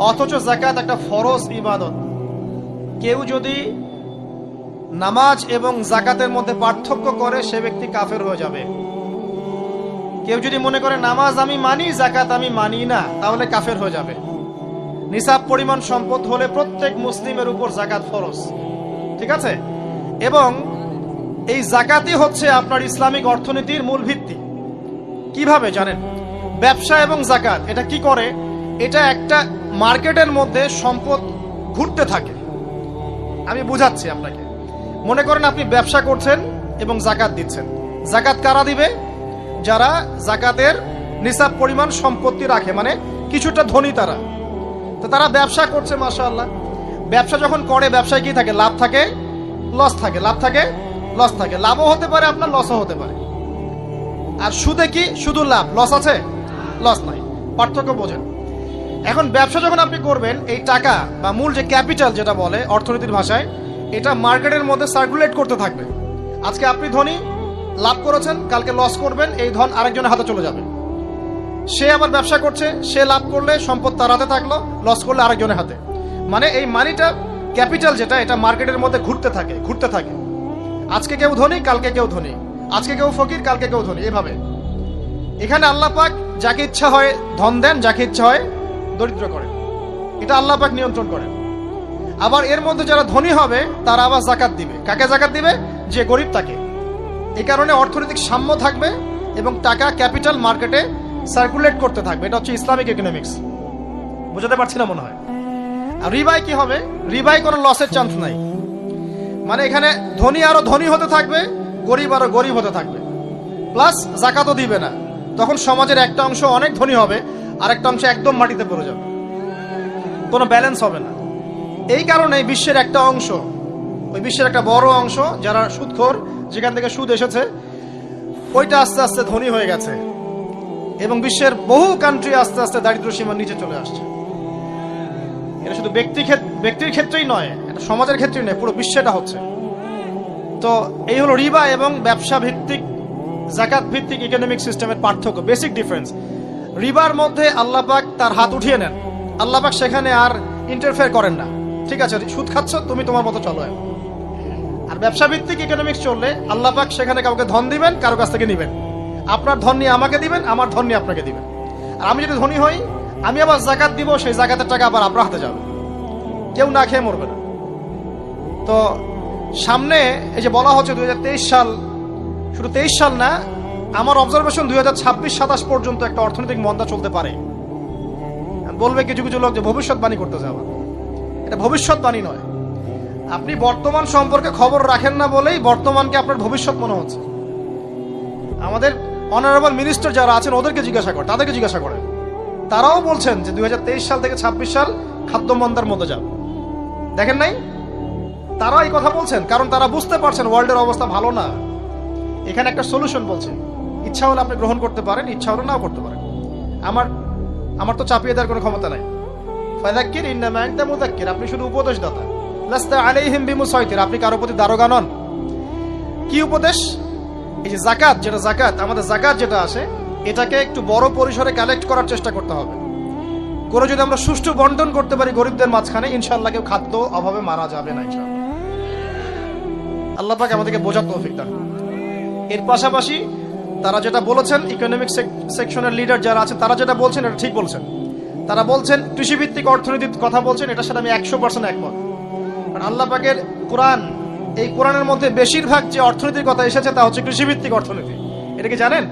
অথচ যাকাত একটা ফরজ ইবাদত। কেউ যদি নামাজ এবং যাকাতের মধ্যে পার্থক্য করে, সে ব্যক্তি কাফের হয়ে যাবে। কেউ যদি মনে করে নামাজ আমি মানি, যাকাত আমি মানি না, তাহলে কাফের হয়ে যাবে। নিসাব পরিমাণ সম্পদ হলে প্রত্যেক মুসলিমের উপর যাকাত ফরজ, ঠিক আছে? এবং এই যাকাতই হচ্ছে আপনার ইসলামিক অর্থনীতির মূল ভিত্তি। কিভাবে জানেন? ব্যবসা এবং যাকাত এটা কি করে? এটা একটা মার্কেটের মধ্যে সম্পদ ঘুরতে থাকে। আমি বুঝাচ্ছি আপনাকে। মনে করেন আপনি ব্যবসা করছেন এবং যাকাত দিচ্ছেন। যাকাত কারা দিবে? যারা যাকাতের নিসাব পরিমাণ সম্পত্তি রাখে, মানে কিছুটা ধনী তারা। তো তারা ব্যবসা করছে, মাশাআল্লাহ। ব্যবসা যখন করে, ব্যবসায় কি থাকে? লাভ থাকে, লস থাকে, লাভ থাকে, লস থাকে। লাভও হতে পারে আপনার, লসও হতে পারে। আর সুদে কি শুধু লাভ, লস আছে? লস নাই। পার্থক্য বোঝেন। এখন ব্যবসা যখন আপনি করবেন, এই টাকা বা মূল যে ক্যাপিটাল যেটা বলে অর্থনীতির ভাষায়, এটা মার্কেটের মধ্যে সার্কুলেট করতে থাকবে। আজকে আপনি ধনী, লাভ করেছেন, কালকে লস করবেন, এই ধন আরেকজনের হাতে চলে যাবে। সে আবার ব্যবসা করছে, সে লাভ করলে সম্পদ তার হাতে থাকলো, লস করলে আরেকজনের হাতে। মানে এই মানিটা, ক্যাপিটাল যেটা, এটা মার্কেটের মধ্যে ঘুরতে থাকে, ঘুরতে থাকে। আজকে কেউ ধনী, কালকে কেউ ধনী, আজকে কেউ ফকির, কালকে কেউ ধনী, এভাবে। এখানে আল্লাহ পাক যাকে ইচ্ছা হয় ধন দেন, যাকে ইচ্ছা হয় দরিদ্র করেন। এটা আল্লাহ পাক নিয়ন্ত্রণ করেন। আবার এর মধ্যে যারা ধনী হবে তারা আবার যাকাত দিবে। কাকে যাকাত দিবে? যে গরিব তাকে। এই কারণে অর্থনৈতিক সাম্য থাকবে এবং টাকা, ক্যাপিটাল মার্কেটে সার্কুলেট করতে থাকবে। এটা হচ্ছে ইসলামিক ইকোনমিক্স। বুঝতে পারছি না মনে হয়। আর রিবায় কি হবে? রিবায় কোনো লসের চান্স নাই। মানে এখানে ধনী আরো ধনী হতে থাকবে, গরিব আরো গরিব হতে থাকবে, প্লাস যাকাতও দিবে না। তখন সমাজের একটা অংশ অনেক ধনী হবে, আর একটা অংশ একদম মাটিতে পড়ে যাবে, কোনো ব্যালেন্স হবে না। এই কারণে বিশ্বের একটা অংশ, ওই বিশ্বের একটা বড় অংশ যারা সুদখোর, যেখান থেকে সুদ এসেছে, ওইটা আস্তে আস্তে ধনী হয়ে গেছে এবং বিশ্বের বহু কান্ট্রি আস্তে আস্তে দারিদ্র সীমার নিচে চলে আসছে। এটা শুধু ব্যক্তির ক্ষেত্রেই নয়, এটা সমাজের ক্ষেত্রেই নয়, পুরো বিশ্বেটা হচ্ছে। তো এই হলো রিবা এবং ব্যবসা ভিত্তিক, যাকাত ভিত্তিক ইকোনমিক সিস্টেমের পার্থক্য, বেসিক ডিফারেন্স। রিবার মধ্যে আল্লাহ পাক তার হাত উঠিয়ে নেন, আল্লাহ পাক সেখানে আর ইন্টারফেয়ার করেন না। ঠিক আছে, সুদ খাচ্ছ, তুমি তোমার মতো চলো। আর ব্যবসা ভিত্তিক ইকোনমিক্স চললে আল্লাহ পাক সেখানে কাউকে ধন দিবেন, কারো কাছ থেকে নিবেন। আপনার ধন নিয়ে আমাকে দিবেন, আমার ধন নিয়ে আপনাকে দিবেন। আর আমি যদি ধনী হই, আমি আবার যাকাত দিব, সেই যাকাতের টাকা আবার আপনার হাতে যাবে, কেউ না খেয়ে মরবে না। তো সামনে এই যে বলা হচ্ছে 2023 সাল, শুধু 23 সাল না, আমার অবজারভেশন 2026-27 পর্যন্ত একটা অর্থনৈতিক মন্দা চলতে পারে। বলবে কিছু কিছু লোক যে ভবিষ্যৎবাণী করতে যাওয়া, এটা ভবিষ্যৎবাণী নয়। আপনি বর্তমান সম্পর্কে খবর রাখেন না বলেই বর্তমানকে আপনার ভবিষ্যৎ মনে হচ্ছে। আমাদের অনারেবল মিনিস্টার যারা আছেন ওদেরকে জিজ্ঞাসা করেন, তাদেরকে জিজ্ঞাসা করেন, তারাও বলছেন যে 2023 সাল থেকে 26 সাল খাদ্য মন্দার মধ্যে যাবে। দেখেন নাই? তারা এই কথা বলছেন কারণ তারা বুঝতে পারছেন ওয়ার্ল্ডের অবস্থা ভালো না। এখানে একটা সলিউশন বলছে, ইচ্ছা হলে আপনি গ্রহণ করতে পারেন, ইচ্ছা হলে নাও করতে পারেন। আমার তো চাপিয়ে দেওয়ার কোনো ক্ষমতা নাই। ফাযাক্কির ইন্নামা আনতা মুযাক্কির, আপনি শুধু উপদেশদাতা। লাস্তা আলাইহিম বিমুসাইতির, আপনি কারো প্রতি দারোগা নন। কি উপদেশ? এই যে যাকাত, যেটা যাকাত, আমাদের যাকাত যেটা আসে, এটাকে একটু বড় পরিসরে কালেক্ট করার চেষ্টা করতে হবে। করে যদি আমরা সুষ্ঠু বন্টন করতে পারি গরিবদের মাঝখানে, ইনশাআল্লাহ কেউ খাদ্য অভাবে মারা যাবে না ইনশাআল্লাহ। আল্লাহ পাক আমাদেরকে বোঝার তৌফিক দান করুন। এর পাশাপাশি তারা যেটা বলেছেন, ইকোনমিক সেকশনের লিডার যারা আছেন তারা যেটা বলছেন এটা ঠিক বলছেন। তারা বলছেন কৃষিভিত্তিক অর্থনীতির কথা বলছেন, এটার সাথে আমি 100% একমত। কারণ আল্লাহ পাকের কোরআন, এই কোরআনের মধ্যে বেশিরভাগ যে অর্থনীতির কথা এসেছে তা হচ্ছে কৃষিভিত্তিক অর্থনীতি। এটা কি জানেন?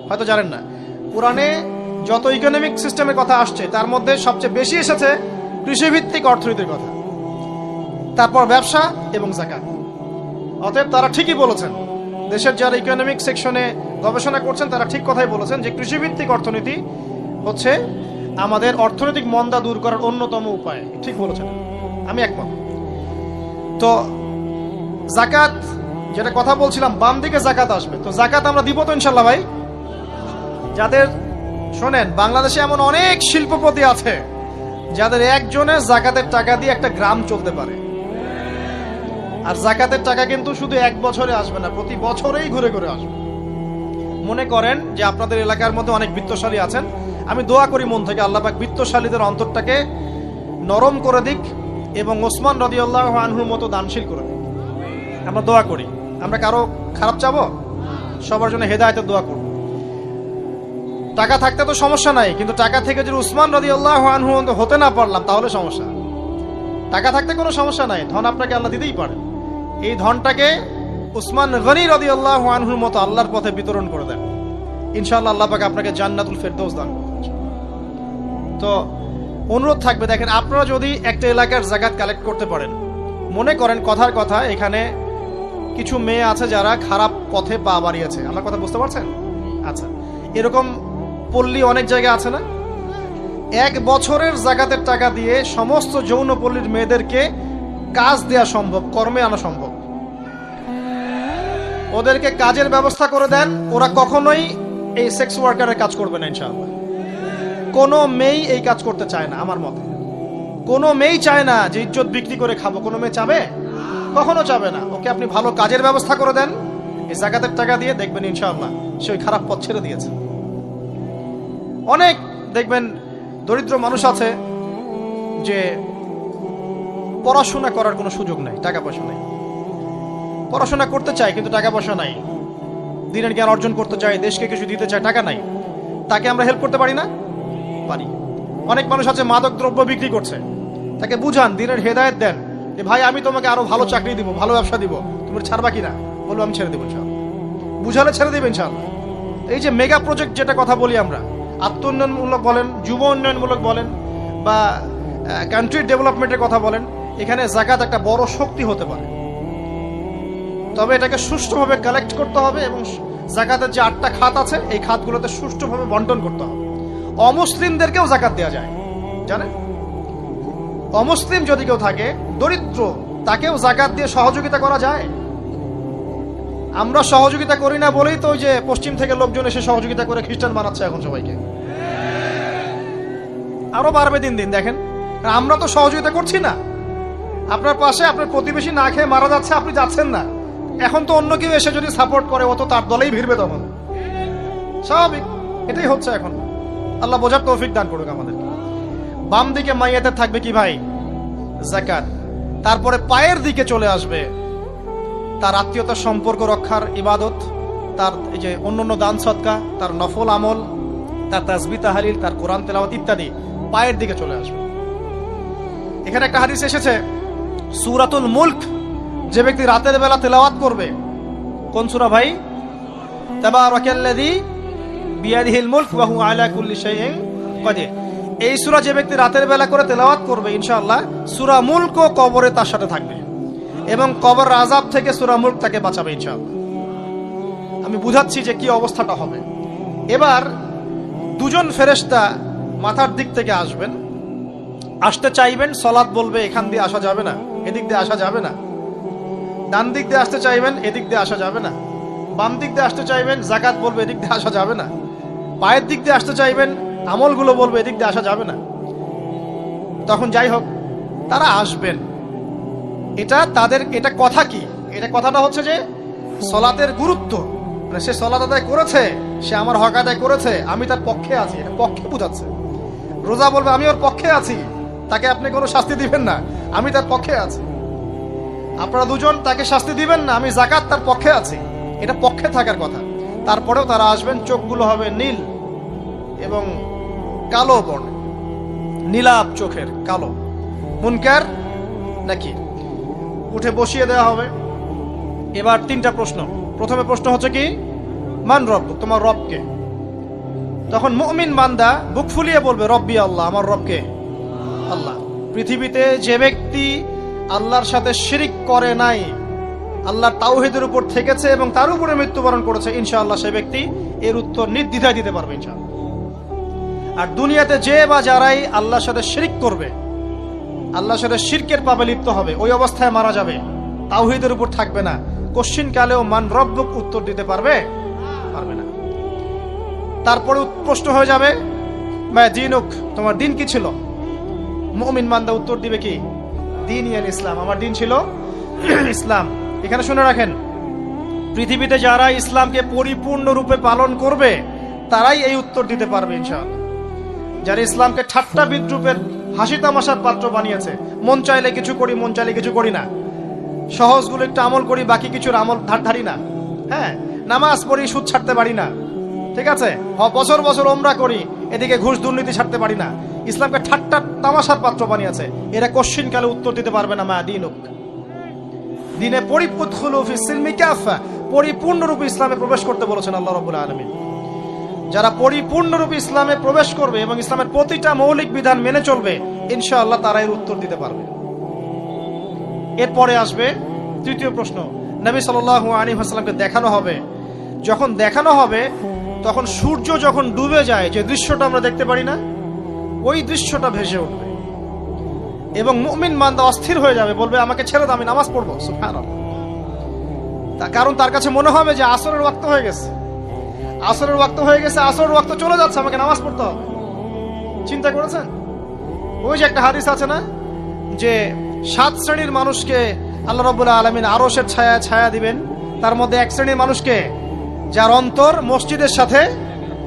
হয়তো জানেন না। কোরআনে যত ইকোনমিক সিস্টেমের কথা আসছে তার মধ্যে সবচেয়ে বেশি এসেছে কৃষিভিত্তিক অর্থনীতির কথা, তারপর ব্যবসা এবং যাকাত। অতএব তারা ঠিকই বলেছেন, দেশের যারা ইকোনমিক সেকশনে গবেষণা করছেন তারা ঠিক কথাই বলেছেন যে কৃষিভিত্তিক অর্থনীতি হচ্ছে আমাদের অর্থনৈতিক মন্দা দূর করার অন্যতম উপায়। ঠিক বলেছেন, আমি একমত। তো যাকাত যেটা কথা বলছিলাম, বাম দিকে যাকাত আসবে। তো যাকাত আমরা দিব তো ইনশাল্লাহ ভাই। যাদের শোনেন, বাংলাদেশে এমন অনেক শিল্পপতি আছে যাদের একজনের যাকাতের টাকা দিয়ে একটা গ্রাম চলতে পারে। আর যাকাতের টাকা কিন্তু শুধু এক বছরে আসবে না, প্রতি বছরেই ঘুরে ঘুরে আসবে। মনে করেন যে আপনাদের এলাকার মধ্যে অনেক বিত্তশালী আছেন, আমি দোয়া করি মন থেকে আল্লাহ পাক বিত্তশালীদের অন্তরটাকে নরম করে দিক এবং ওসমান রাদিয়াল্লাহু আনহুর মতো দানশীল করে দিক। আমরা দোয়া করি, আমরা কারো খারাপ চাবো? সবার জন্য হেদায়েতের দোয়া করব। টাকা থাকতে তো সমস্যা নাই, কিন্তু টাকা থেকে যদি উসমান রাদিয়াল্লাহু আনহু হতে না পারলাম তাহলে সমস্যা। টাকা থাকতে কোনো সমস্যা নাই, ধন আপনাকে আল্লাহ দিতেই পারে। এই ধনটাকে উসমান গনি রাদিয়াল্লাহু আনহুর মতো আল্লাহর পথে বিতরণ করে দেন, ইনশাআল্লাহ আল্লাহ পাক আপনাকে জান্নাতুল ফেরদৌস দান করবেন। তো অনুরোধ থাকবে, দেখেন আপনারা যদি একটা এলাকার জাকাত কালেক্ট করতে পারেন, মনে করেন কথার কথা এখানে কিছু মেয়ে আছে যারা খারাপ পথে পা বাড়িয়েছে, আমার কথা বুঝতে পারছেন? আচ্ছা, এরকম পল্লী অনেক জায়গায় আছে না? 1 বছরের জাকাতের টাকা দিয়ে সমস্ত যৌন পল্লীর মেয়েদেরকে কাজ দেয়া সম্ভব, কর্মে আনা সম্ভব। ওদেরকে কাজের ব্যবস্থা করে দেন, ওরা কখনোই এই সেক্স ওয়ার্কারের কাজ করবে না ইনশাআল্লাহ। কোনো মেয়ে এই কাজ করতে চায় না, আমার মতে কোনো মেয়ে চায় না যে ইজ্জত বিক্রি করে খাবো, কোনো মেয়ে চাবে? কখনো চাবে না। ওকে আপনি ভালো কাজের ব্যবস্থা করে দেন এই জাকাতের টাকা দিয়ে, দেখবেন ইনশাআল্লাহ সে ওই খারাপ পথ ছেড়ে দিয়েছে। অনেক দেখবেন দরিদ্র মানুষ আছে যে পড়াশোনা করার কোনো সুযোগ নাই, টাকা পয়সা নাই, পড়াশোনা করতে চায় কিন্তু টাকা পয়সা নাই, দিনের জ্ঞান অর্জন করতে চায়, দেশকে কিছু দিতে চায়, টাকা নাই। তাকে আমরা হেল্প করতে পারি না? পারি। অনেক মানুষ আছে মাদক দ্রব্য বিক্রি করছে, তাকে বুঝান, দিনের হেদায়েত দেন যে ভাই আমি তোমাকে আরো ভালো চাকরি দিব, ভালো ব্যবসা দিব, তুমি ছাড়বা কিনা? বলবো আমি ছেড়ে দেবো ইনশাআল্লাহ। বুঝালে ছেড়ে দেবে ইনশাআল্লাহ। এই যে মেগা প্রজেক্ট যেটা কথা বলি আমরা, আত্ম উন্নয়নমূলক বলেন, যুব উন্নয়নমূলক বলেন, বা কান্ট্রি ডেভেলপমেন্টের কথা বলেন, এখানে জাকাত একটা বড় শক্তি হতে পারে। তবে এটাকে সুষ্ঠুভাবে কালেক্ট করতে হবে এবং জাকাতের যে 8টা খাত আছে এই খাতগুলোতে সুষ্ঠুভাবে বন্টন করতে হবে। অমুসলিমদেরকেও জাকাত দেওয়া যায়, জানেন? অমুসলিম যদি কেউ থাকে, দরিদ্র, তাকেও জাকাত দিয়ে সহযোগিতা করা যায়। আমরা সহযোগিতা করি না বলেই তো ওই যে পশ্চিম থেকে লোকজন এসে সহযোগিতা করে খ্রিস্টান বানাচ্ছে এখন সবাইকে। আরো বাড়বে দিন দিন, দেখেন আমরা তো সহযোগিতা করছি না। আপনার পাশে আপনার প্রতিবেশী না খেয়ে মারা যাচ্ছে, আপনি যাচ্ছেন না। এখন তো অন্য কেউ এসে যদি সাপোর্ট করে, ও তো তার দলেই ভিড়বে, তখন স্বাভাবিক। এটাই হচ্ছে এখন। আল্লাহ বোঝার তৌফিক দান করুক আমাদের। বাম দিকে মাইয়াতে থাকবে কি ভাই? যাকাত। তারপরে পায়ের দিকে চলে আসবে তার আত্মীয়তার সম্পর্ক রক্ষার ইবাদত, তার এই যে অন্যান্য দান সদকা, তার নফল আমল, তার তাসবিহ তাহলিল, তার কোরআন তেলাওয়াত ইত্যাদি পায়ের দিকে চলে আসবে। এখানে একটা হাদিস এসেছে, সূরাতুল মুলক যে ব্যক্তি রাতের বেলা তেলাওয়াত করবে, কোন সূরা ভাই? তাবারাকাল্লাযী বিয়াদিহিল মুলক ওয়া হুয়া আলা কুল্লি শাইইন কাদির। এই সূরা যে ব্যক্তি রাতের বেলা করে তেলাওয়াত করবে, ইনশাআল্লাহ সূরা মুলক ও কবরে তার সাথে থাকবে এবং কবর আযাব থেকে সূরা মুলক তাকে বাঁচাবে ইনশাআল্লাহ। আমি বুঝাচ্ছি যে কি অবস্থাটা হবে। এবার দুজন ফেরেশতা মাথার দিক থেকে আসবেন, আসতে চাইবেন, সালাত বলবে এখান দিয়ে আসা যাবে না, এদিক দিয়ে আসা যাবে না। ডান দিক দিয়ে আসতে চাইবেন, এদিক দিয়ে আসা যাবে না। বাম দিক দিয়ে আসতে চাইবেন, যাকাত বলবে এদিক দিয়ে আসা যাবে না। পায়ের দিক দিয়ে আসতে চাইবেন, আমলগুলো বলবে এদিক দিয়ে আসা যাবে না। তখন যাই হোক তারা আসবেন। এটা তাদের, এটা কথা কি? এটা কথাটা হচ্ছে যে সলাতের গুরুত্ব, মানে সে সলাত আদায় করেছে, সে আমার হক আদায় করেছে, আমি তার পক্ষে আছি, এটা পক্ষে বোঝাচ্ছে। রোজা বলবে আমি ওর পক্ষে আছি, তাকে আপনি কোনো শাস্তি দিবেন না, আমি তার পক্ষে আছি। আপনারা দুজন তাকে শাস্তি দিবেন না, আমি যাকাত তার পক্ষে আছি, এটা পক্ষে থাকার কথা। তারপরেও তারা আসবেন, চোখগুলো হবে নীল এবং কালো বর্ণ, নীলাভ চোখের, কালো। মুনকার নাকি উঠে বসিয়ে দেওয়া হবে। এবার 3টা প্রশ্ন। প্রথমে প্রশ্ন হচ্ছে কি, মান রব, তোমার রবকে? তখন মুমিন বান্দা বুক ফুলিয়ে বলবে রব্বি আল্লাহ, আমার রবকে আল্লাহ। পৃথিবীতে যে ব্যক্তি আল্লাহর সাথে শিরিক করে নাই, আল্লাহর তাওহীদের উপর থেকেছে এবং তার উপরে মৃত্যুবরণ করেছে, ইনশাআল্লাহ সে ব্যক্তি এর উত্তর নির্দ্বিধায় দিতে পারবে ইনশাআল্লাহ। আর দুনিয়াতে যে বা যারাই আল্লাহর সাথে শিরিক করবে, আল্লাহর সাথে শিরকের পাপে লিপ্ত হবে, ওই অবস্থায় মারা যাবে, তাওহীদের উপর থাকবে না, কোশ্চিন কালেও মান রব্বুক উত্তর দিতে পারবে না। তারপরে প্রশ্ন হয়ে যাবে মা দীনুক, তোমার দিন কি ছিল? মুমিন বান্দা উত্তর দিবে কি, দীনই আল ইসলাম, আমার দিন ছিল ইসলাম। এখানে শুনে রাখেন, পৃথিবীতে যারা ইসলামকে পরিপূর্ণরূপে পালন করবে তারাই এই উত্তর দিতে পারবে ইনশাআল্লাহ। যারা ইসলামকে ঠাট্টা বিদ্রুপের হাসি তামাশার পাত্র বানিয়েছে, মন চাইলে কিছু করি, মন চাইলে কিছু করি না, সহজগুলো একটু আমল করি, বাকি কিছুর আমল ধারি না, হ্যাঁ, নামাজ পড়ি, সুদ ছাড়তে পারি না, ঠিক আছে, বছর বছর ওমরা করি, এদিকে ঘুষ দুর্নীতি ছাড়তে পারি না, ইসলামকে ঠাট্টা তামাশার পাত্র বানিয়েছে। এরা কোশ্চিন কালে উত্তর দিতে পারবে না মা দিনুক, দিনে পরিপূর্ণরূপে ইসলামে প্রবেশ করতে বলেছেন আল্লাহ রাব্বুল আলামিন। যারা পরিপূর্ণরূপে ইসলামে প্রবেশ করবে এবং ইসলামের প্রতিটা মৌলিক বিধান মেনে চলবে, ইনশাআল্লাহ তারা এর উত্তর দিতে পারবে। এরপরে আসবে তৃতীয় প্রশ্ন। নবী সাল্লাল্লাহু আলাইহি ওয়াসাল্লামকে দেখানো হবে, যখন দেখানো হবে তখন সূর্য যখন ডুবে যায়, যে দৃশ্যটা আমরা দেখতে পারি না, ওই দৃশ্যটা ভেসে উঠবে এবং মুমিন বান্দা অস্থির হয়ে যাবে, বলবে আমাকে ছেড়ে দাও, আমি নামাজ পড়বো। সুবহানাল্লাহ। কারণ তার কাছে মনে হবে যে আসরের ওয়াক্ত হয়ে গেছে, আসরের ওয়াক্ত হয়ে গেছে, আসরের ওয়াক্ত চলে যাচ্ছে, আমাকে নামাজ পড়তে হবে। চিন্তা করেছেন? ওই যে একটা হাদিস আছে না, যে 7 শ্রেণীর মানুষকে আল্লাহ রাব্বুল আলামিন আরশের ছায়া দিবেন, তার মধ্যে এক শ্রেণীর মানুষকে যার অন্তর মসজিদের সাথে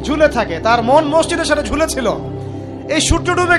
ঝুলে থাকে, তার মন মসজিদের সাথে ঝুলে ছিল। এই সূর্য ডুবে